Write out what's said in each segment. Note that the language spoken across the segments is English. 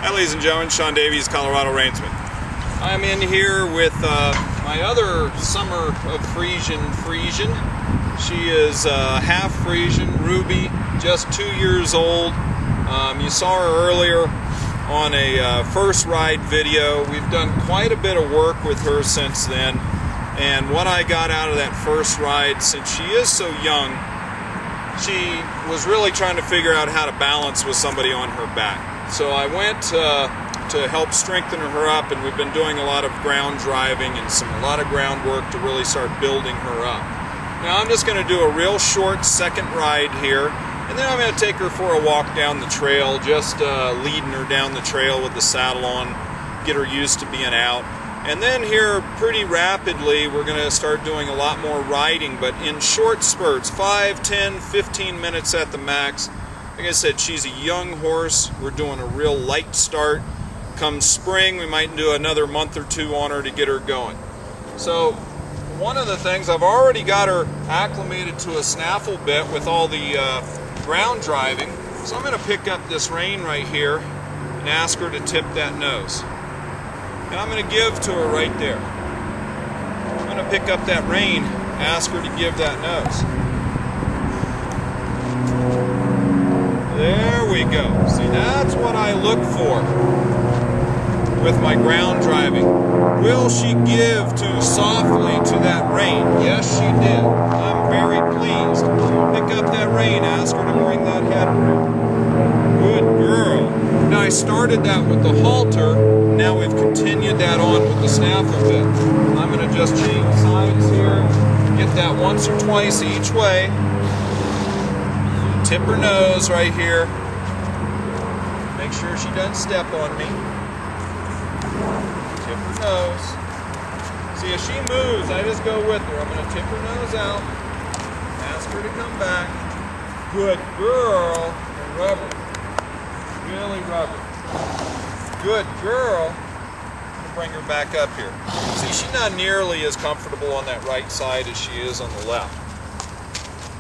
Hi ladies and gentlemen, Sean Davies, Colorado Reinsman. I'm in here with my other summer of Friesian. She is half Friesian, Ruby, just 2 years old. You saw her earlier on a first ride video. We've done quite a bit of work with her since then. And what I got out of that first ride, since she is so young, she was really trying to figure out how to balance with somebody on her back. So I went to help strengthen her up, and we've been doing a lot of ground driving and a lot of groundwork to really start building her up. Now I'm just going to do a real short second ride here, and then I'm going to take her for a walk down the trail, just leading her down the trail with the saddle on, get her used to being out. And then here, pretty rapidly, we're going to start doing a lot more riding, but in short spurts, 5, 10, 15 minutes at the max. Like I said, she's a young horse. We're doing a real light start. Come spring, we might do another month or two on her to get her going. So one of the things, I've already got her acclimated to a snaffle bit with all the ground driving. So I'm going to pick up this rein right here and ask her to tip that nose. And I'm going to give to her right there. I'm going to pick up that rein, ask her to give that nose. There we go. See, that's what I look for with my ground driving. Will she give too softly to that rein? Yes, she did. I'm very pleased. Pick up that rein, ask her to bring that head around. Good girl. Now I started that with the halter. Now we've continued that on with the snaffle bit. I'm going to just change sides here. Get that once or twice each way. Tip her nose right here. Make sure she doesn't step on me. Tip her nose. See, if she moves, I just go with her. I'm going to tip her nose out. Ask her to come back. Good girl. And rub her. Really rub her. Good girl. I'm going to bring her back up here. See, she's not nearly as comfortable on that right side as she is on the left.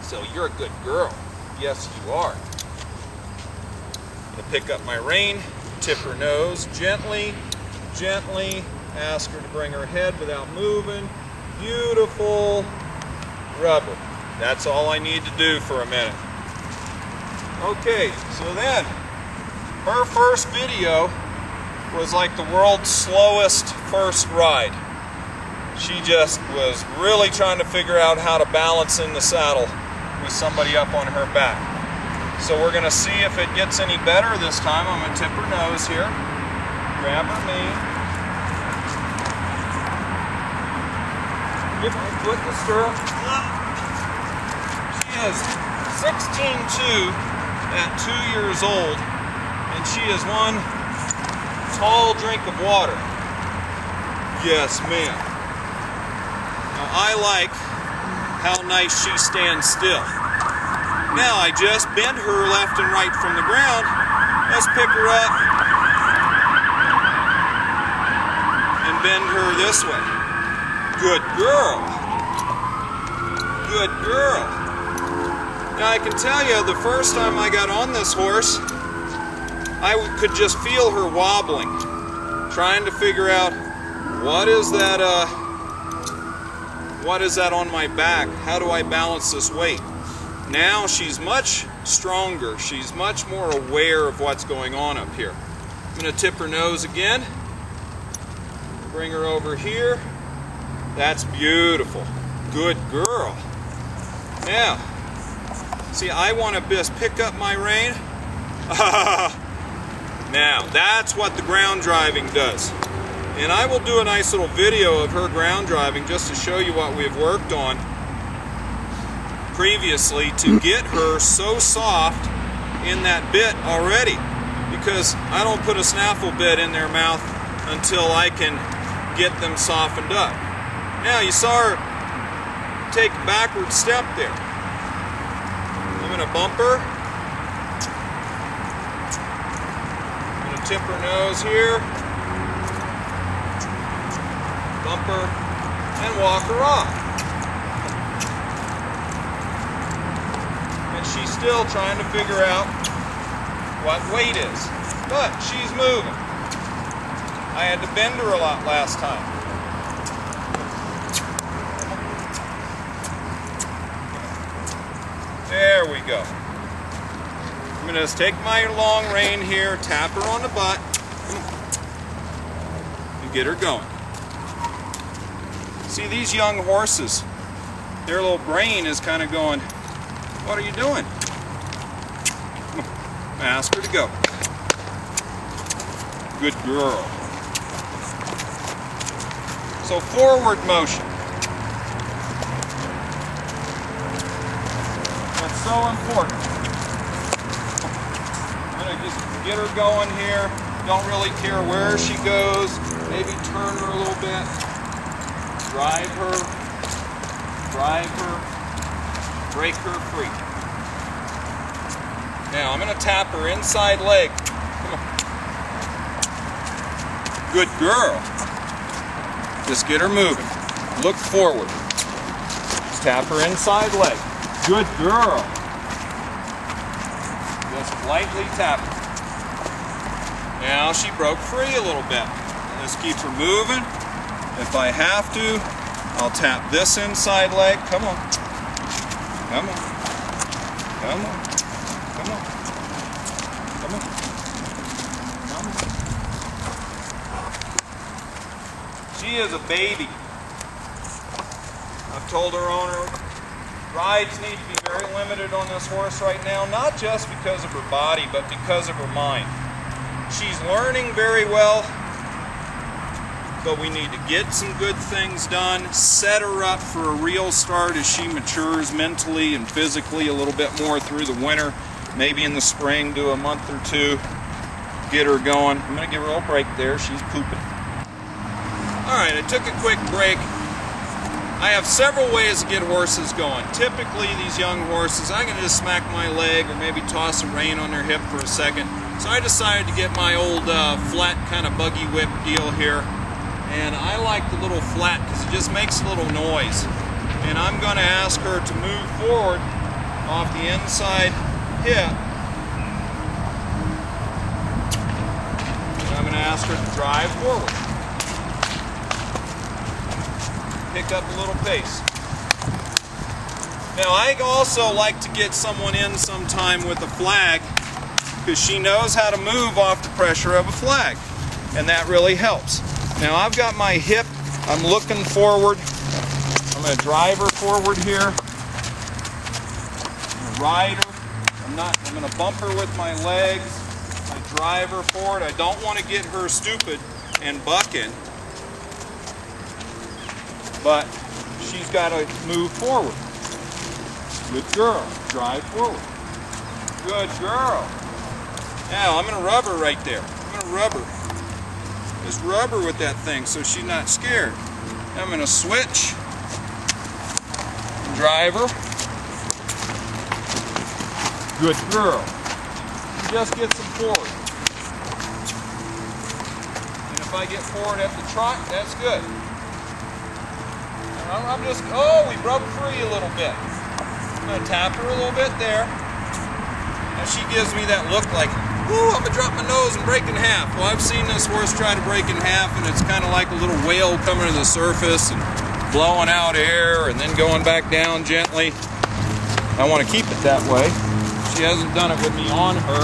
So you're a good girl. Yes, you are. I'm going to pick up my rein, tip her nose gently, gently, ask her to bring her head without moving. Beautiful. Rub her. That's all I need to do for a minute. Okay, so then, her first video was like the world's slowest first ride. She just was really trying to figure out how to balance in the saddle with somebody up on her back. So we're going to see if it gets any better this time. I'm going to tip her nose here, grab her mane, get my foot in the stirrup. She is 16'2" at 2 years old, and she is one tall drink of water. Yes, ma'am. Now I like how nice she stands still. Now I just bend her left and right from the ground. Let's pick her up and bend her this way. Good girl. Good girl. Now I can tell you, the first time I got on this horse, I could just feel her wobbling, trying to figure out what is that on my back? How do I balance this weight? Now she's much stronger. She's much more aware of what's going on up here. I'm going to tip her nose again. Bring her over here. That's beautiful. Good girl. Now, see, I want to just pick up my rein. Now, that's what the ground driving does. And I will do a nice little video of her ground driving just to show you what we've worked on previously to get her so soft in that bit already. Because I don't put a snaffle bit in their mouth until I can get them softened up. Now, you saw her take a backward step there. I'm going to bump her. I'm going to tip her nose here. Bump her, and walk her off. And she's still trying to figure out what weight is. But she's moving. I had to bend her a lot last time. There we go. I'm going to just take my long rein here, tap her on the butt, and get her going. See, these young horses, their little brain is kind of going, what are you doing? Ask her to go. Good girl. So forward motion. That's so important. I'm going to just get her going here. Don't really care where she goes. Maybe turn her a little bit. Drive her. Drive her. Break her free. Now I'm going to tap her inside leg. Come on. Good girl. Just get her moving. Look forward. Just tap her inside leg. Good girl. Just lightly tap her. Now she broke free a little bit. Just keep her moving. If I have to, I'll tap this inside leg. Come on. Come on. Come on. Come on. Come on. Come on. She is a baby. I've told her owner, rides need to be very limited on this horse right now, not just because of her body, but because of her mind. She's learning very well, but we need to get some good things done, set her up for a real start as she matures mentally and physically a little bit more through the winter, maybe in the spring, do a month or two, get her going. I'm going to give her a little break there. She's pooping. Alright, I took a quick break. I have several ways to get horses going. Typically, these young horses, I can just smack my leg or maybe toss a rein on their hip for a second. So I decided to get my old flat kind of buggy whip deal here. And I like the little flat because it just makes a little noise. And I'm going to ask her to move forward off the inside hip. And I'm going to ask her to drive forward. Pick up a little pace. Now I also like to get someone in sometime with a flag because she knows how to move off the pressure of a flag. And that really helps. Now I've got my hip, I'm looking forward. I'm going to drive her forward here. I'm going to ride her. I'm going to bump her with my legs. I drive her forward. I don't want to get her stupid and bucking. But she's got to move forward. Good girl. Drive forward. Good girl. Now I'm going to rub her right there. I'm going to rub her. Just rub her with that thing so she's not scared. I'm going to switch. Drive her. Good girl. Just gets them forward. And if I get forward at the trot, that's good. I'm just, oh, we broke free a little bit. I'm going to tap her a little bit there. And she gives me that look like, ooh, I'm going to drop my nose and break in half. Well, I've seen this horse try to break in half, and it's kind of like a little whale coming to the surface and blowing out air and then going back down gently. I want to keep it that way. She hasn't done it with me on her.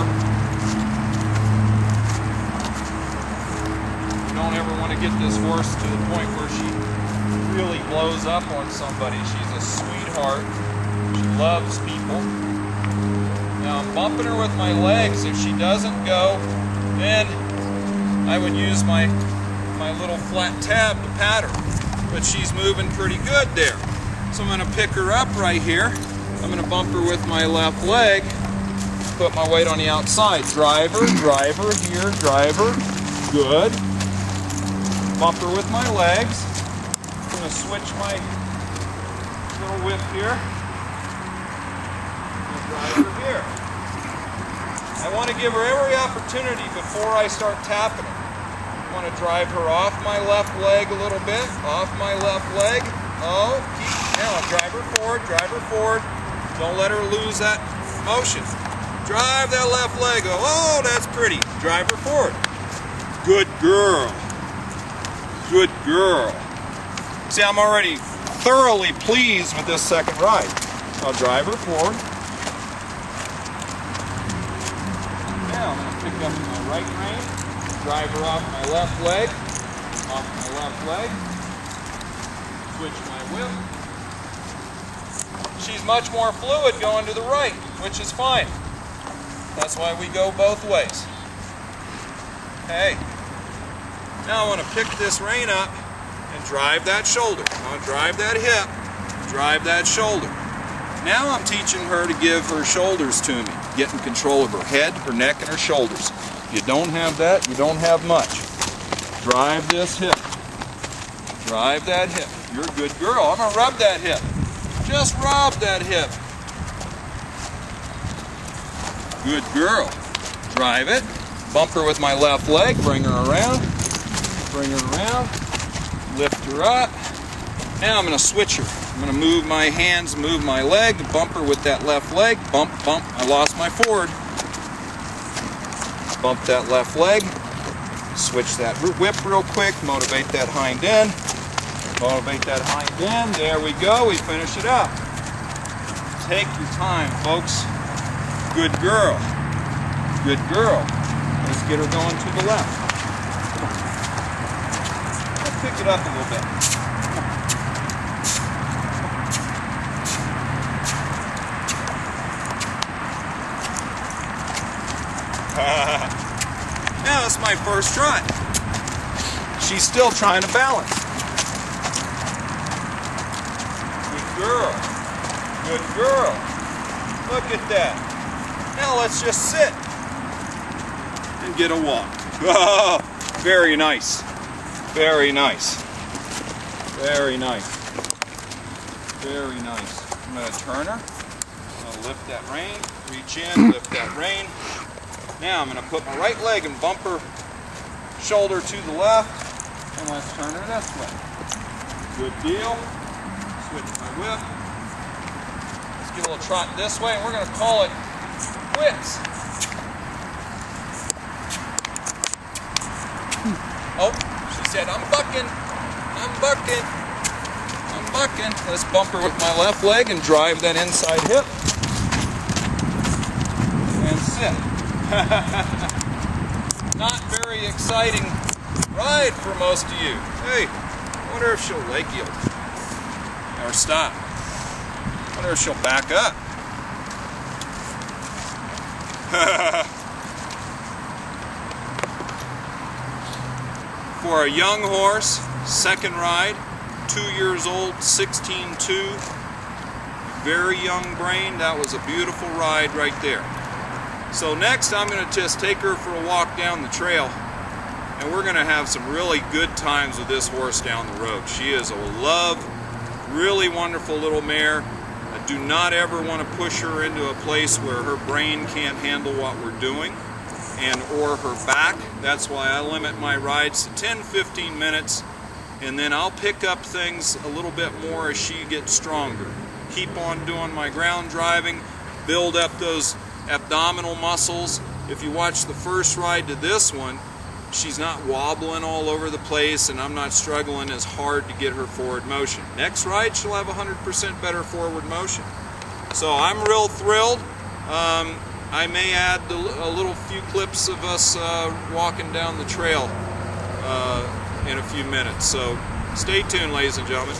You don't ever want to get this horse to the point where she really blows up on somebody. She's a sweetheart. She loves people. Now I'm bumping her with my legs. If she doesn't go, then I would use my little flat tab to pat her. But she's moving pretty good there. So I'm going to pick her up right here. I'm going to bump her with my left leg. Put my weight on the outside. Drive her here, drive her. Good. Bump her with my legs. I'm going to switch my little whip here. Drive her here. I want to give her every opportunity before I start tapping her. I want to drive her off my left leg a little bit. Off my left leg. Oh, now drive her forward, drive her forward. Don't let her lose that motion. Drive that left leg. Oh, that's pretty. Drive her forward. Good girl. Good girl. See, I'm already thoroughly pleased with this second ride. I'll drive her forward. Now I'm going to pick up my right rein, drive her off my left leg, switch my whip. She's much more fluid going to the right, which is fine. That's why we go both ways. Okay. Now I want to pick this rein up and drive that shoulder. I want to drive that hip, drive that shoulder. Now I'm teaching her to give her shoulders to me, getting control of her head, her neck, and her shoulders. If you don't have that, you don't have much. Drive this hip. Drive that hip. You're a good girl. I'm going to rub that hip. Just rub that hip. Good girl. Drive it. Bump her with my left leg. Bring her around. Bring her around. Lift her up. Now I'm going to switch her. I'm going to move my hands, move my leg, bump her with that left leg. Bump, bump. I lost my forward. Bump that left leg. Switch that whip real quick. Motivate that hind end. Motivate that hind end. There we go. We finish it up. Take your time, folks. Good girl. Good girl. Let's get her going to the left. Come on. Let's pick it up a little bit. Now it's my first try. She's still trying to balance. Good girl. Good girl. Look at that. Now let's just sit and get a walk. Oh, very nice. Very nice. Very nice. Very nice. I'm going to turn her. I'm going to lift that rein. Reach in, lift that rein. Now I'm going to put my right leg and bump her shoulder to the left, and let's turn her this way. Good deal. Switch my whip. Let's get a little trot this way, and we're going to call it quits. Oh, she said, I'm bucking. I'm bucking. I'm bucking. Let's bump her with my left leg and drive that inside hip. And sit. Not very exciting ride for most of you. Hey, I wonder if she'll leg yield or stop. I wonder if she'll back up. For a young horse, second ride, 2 years old, 16.2, very young brain. That was a beautiful ride right there. So next I'm going to just take her for a walk down the trail, and we're going to have some really good times with this horse down the road. She is a love, really wonderful little mare. I do not ever want to push her into a place where her brain can't handle what we're doing, and or her back. That's why I limit my rides to 10-15 minutes, and then I'll pick up things a little bit more as she gets stronger. Keep on doing my ground driving, build up those abdominal muscles. If you watch the first ride to this one, she's not wobbling all over the place, and I'm not struggling as hard to get her forward motion. Next ride, she'll have 100% better forward motion. So I'm real thrilled. I may add a little few clips of us walking down the trail in a few minutes. So stay tuned, ladies and gentlemen.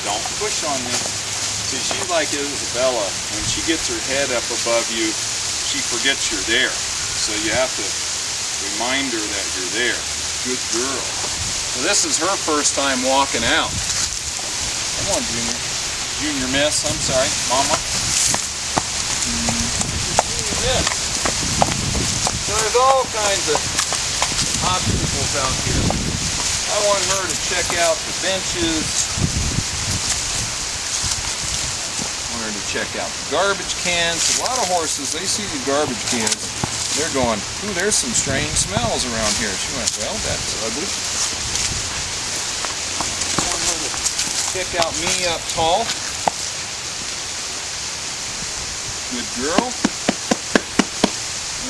Don't push on me. See, she's like Isabella. When she gets her head up above you, she forgets you're there. So you have to remind her that you're there. Good girl. So this is her first time walking out. Come on, Junior. Junior Miss, I'm sorry. Mama. Junior Miss. So there's all kinds of obstacles out here. I want her to check out the benches. I want her to check out the garbage cans. A lot of horses, they see the garbage cans. They're going, ooh, there's some strange smells around here. She went, well, that's ugly. I want her to check out me up tall. Good girl.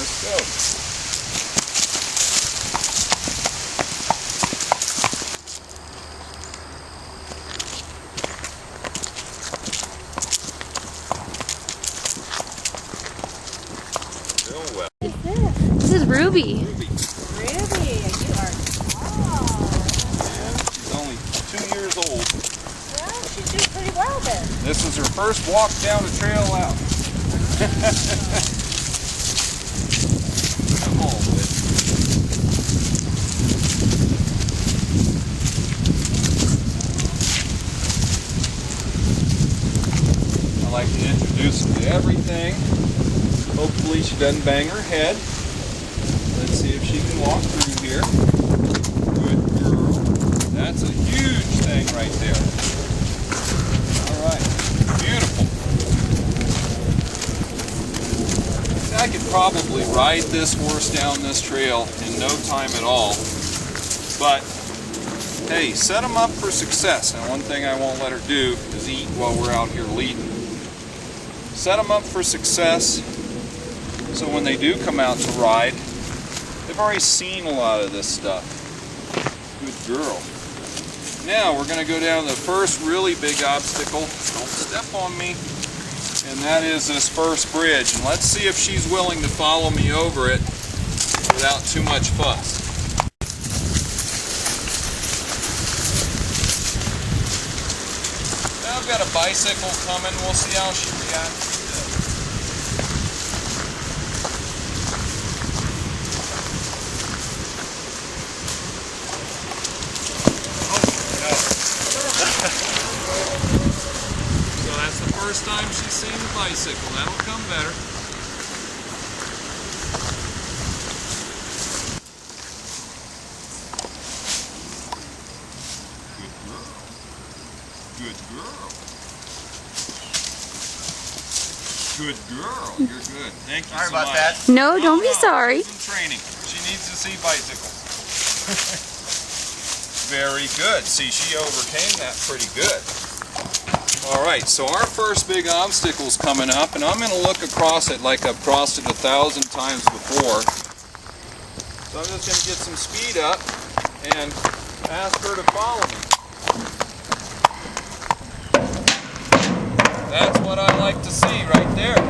Let's go. Real well. What is this? This is Ruby. Ruby. Ruby, you are tall. Yeah, she's only 2 years old. Well, she's doing pretty well then. This was her first walk down the trail out. Come on, Whit. I like to introduce her to everything. Hopefully she doesn't bang her head. Let's see if she can walk through here. Good girl. That's a huge thing right there. All right. Beautiful. I could probably ride this horse down this trail in no time at all. But hey, set them up for success. And one thing I won't let her do is eat while we're out here leading. Set them up for success. So when they do come out to ride, they've already seen a lot of this stuff. Good girl. Now we're going to go down to the first really big obstacle. Don't step on me. And that is this first bridge. And let's see if she's willing to follow me over it without too much fuss. Now I've got a bicycle coming. We'll see how she reacts. So that's the first time she's seen the bicycle. That'll come better. Good girl. Good girl. Good girl. You're good. Thank you Sorry so about much. that. No, don't be sorry. She's in training. She needs to see bicycles. Very good. See, she overcame that pretty good. Alright, so our first big obstacle's coming up, and I'm going to look across it like I've crossed it 1,000 times before. So I'm just going to get some speed up and ask her to follow me. That's what I like to see right there.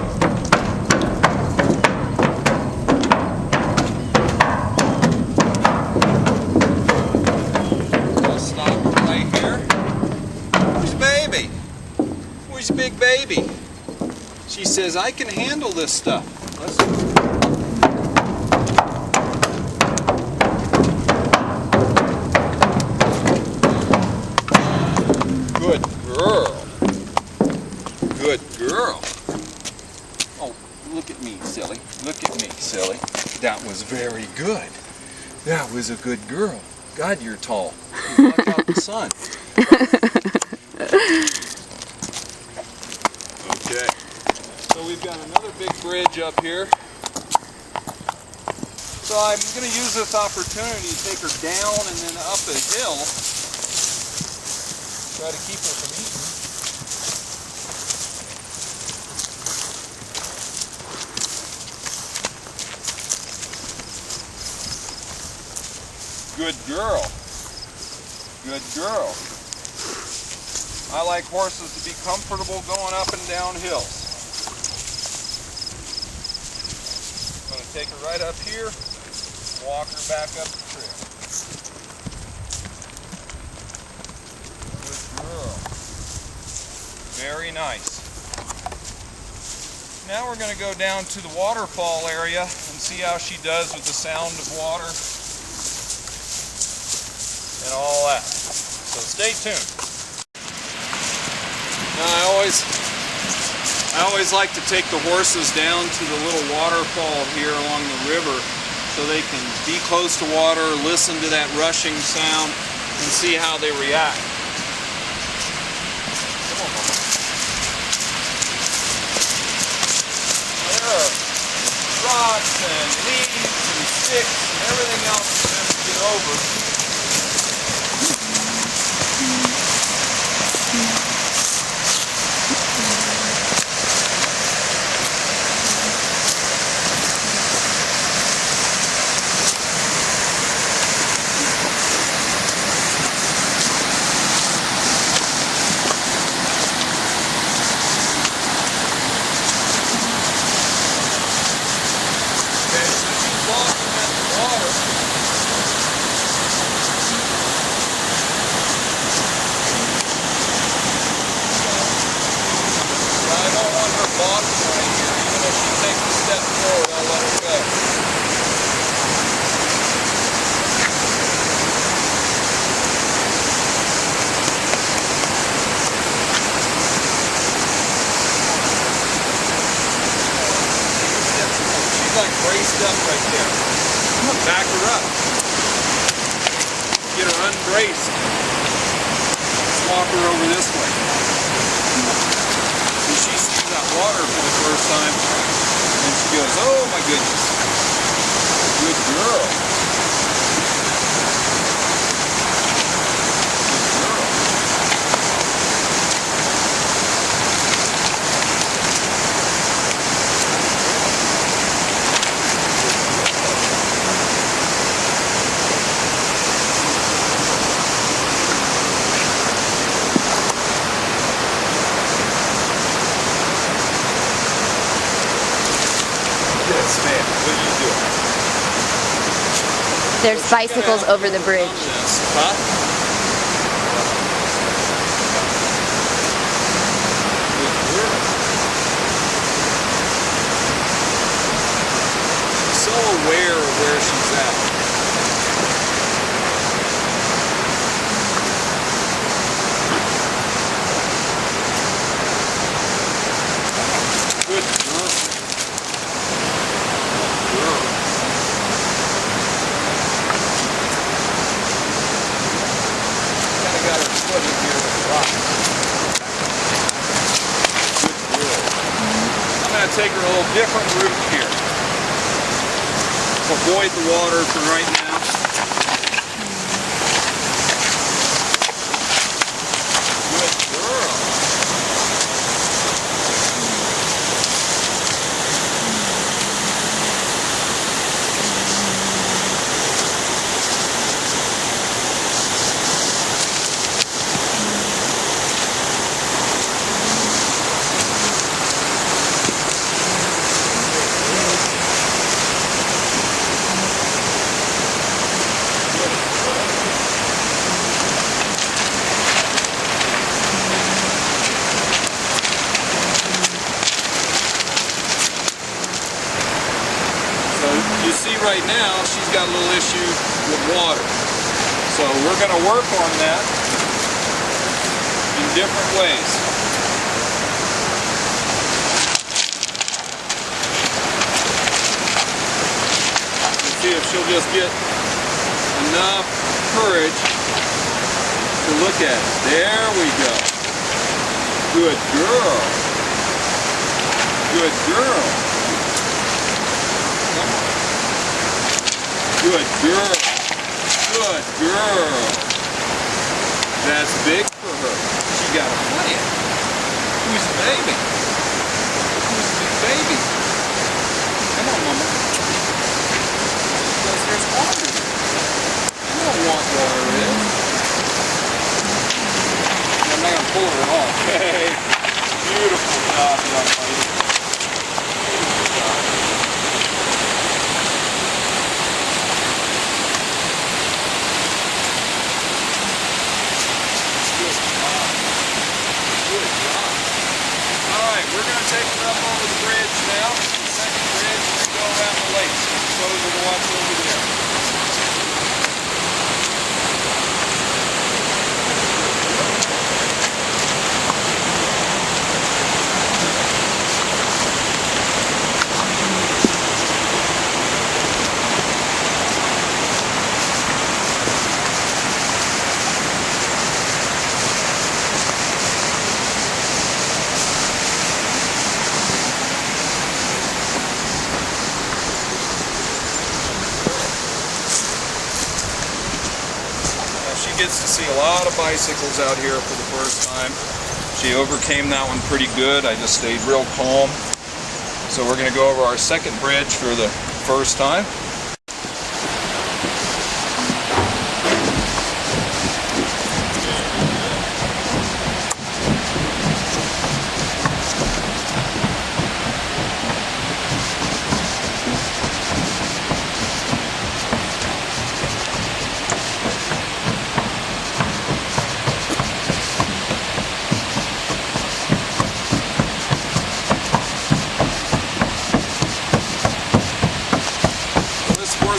Where's big baby? She says, I can handle this stuff. Good girl. Good girl. Oh, look at me, silly. Look at me, silly. That was very good. That was a good girl. God, you're tall. You block out the sun. Okay, so we've got another big bridge up here. So I'm going to use this opportunity to take her down and then up a hill. Try to keep her from eating. Good girl. Good girl. I like horses to be comfortable going up and down hills. I'm going to take her right up here, walk her back up the trail. Good girl. Very nice. Now we're going to go down to the waterfall area and see how she does with the sound of water and all that. So stay tuned. I always like to take the horses down to the little waterfall here along the river so they can be close to water, listen to that rushing sound, and see how they react. Come on, Mama. There are rocks and leaves and sticks and everything else for them to get over. Braced up right there. Back her up. Get her unbraced. Swap her over this way. And she sees that water for the first time and she goes, oh my goodness. Good girl. There's bicycles over the bridge. Huh? She's so aware of where she's at. Good girl. Girl. Got her foot in here with the rock. Good girl. I'm going to take her a little different route here. Avoid the water for right now. Good girl. You see right now, she's got a little issue with water. So we're going to work on that in different ways. Let's see if she'll just get enough courage to look at it. There we go. Good girl. Good girl. Good girl. Good girl. That's big for her. She got a plan. Who's the baby? Who's the big baby? Come on, Mama. Because there's water in it. You don't want water in it. I'm not going to pull her off. Hey. Beautiful job, young lady. Beautiful job. We're going to take her up over the bridge now, the second bridge, and go around the lake. Close her to watch over there. gets to see a lot of bicycles out here for the first time. She overcame that one pretty good. I just stayed real calm. So we're going to go over our second bridge for the first time.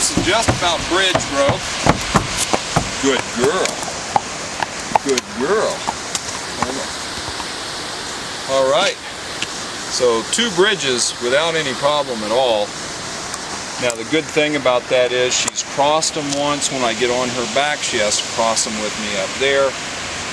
This is just about bridge, bro. Good girl. Good girl. All right. So 2 bridges without any problem at all. Now the good thing about that is she's crossed them once. When I get on her back, she has to cross them with me up there.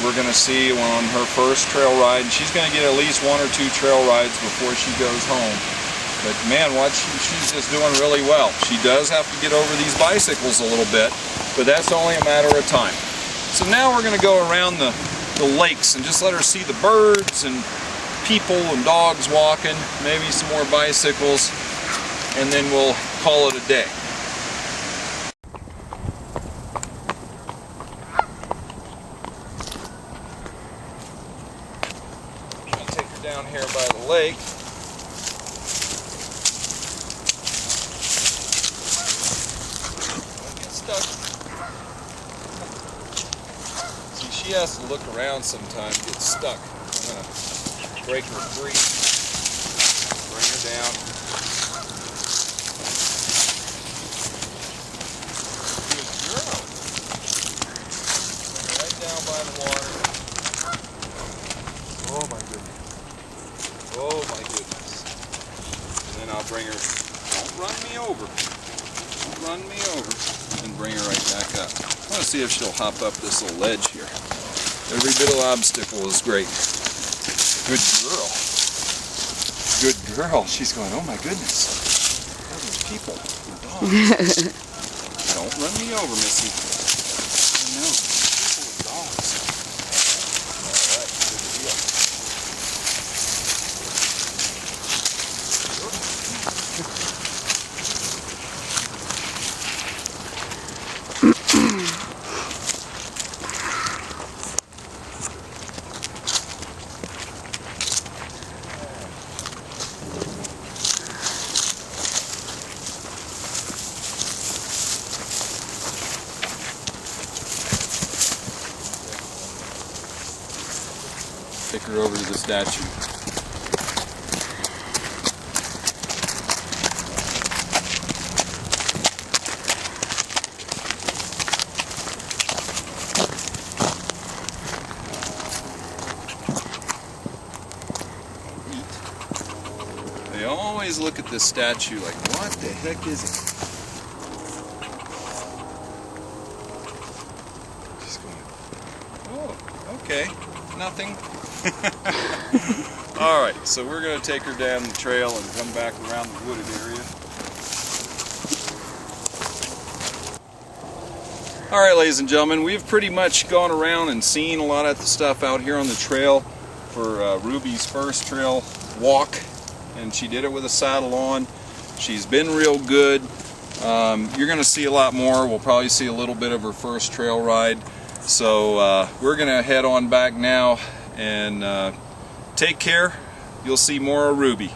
We're going to see on her first trail ride. She's going to get at least 1 or 2 trail rides before she goes home. But man, she's just doing really well. She does have to get over these bicycles a little bit, but that's only a matter of time. So now we're going to go around the lakes and just let her see the birds and people and dogs walking, maybe some more bicycles, and then we'll call it a day. I'm going to take her down here by the lake. See, she has to look around sometimes, get stuck. I'm going to break her free, bring her down. Good girl. Bring her right down by the water. Oh my goodness. Oh my goodness. And then I'll bring her, don't run me over. Don't run me over. And bring her right back up. I want to see if she'll hop up this little ledge here. Every bit of obstacle is great. Good girl. Good girl. She's going, oh my goodness. All those people and dogs. Don't run me over, Missy. I know. People and dogs. Alright, good deal. Take her over to the statue. They always look at this statue like, what the heck is it? She's going, oh, okay, nothing. Alright, so we're going to take her down the trail and come back around the wooded area. Alright, ladies and gentlemen, we've pretty much gone around and seen a lot of the stuff out here on the trail for Ruby's first trail walk, and she did it with a saddle on. She's been real good. You're going to see a lot more. We'll probably see a little bit of her first trail ride. So we're going to head on back now and take care. You'll see more of Ruby.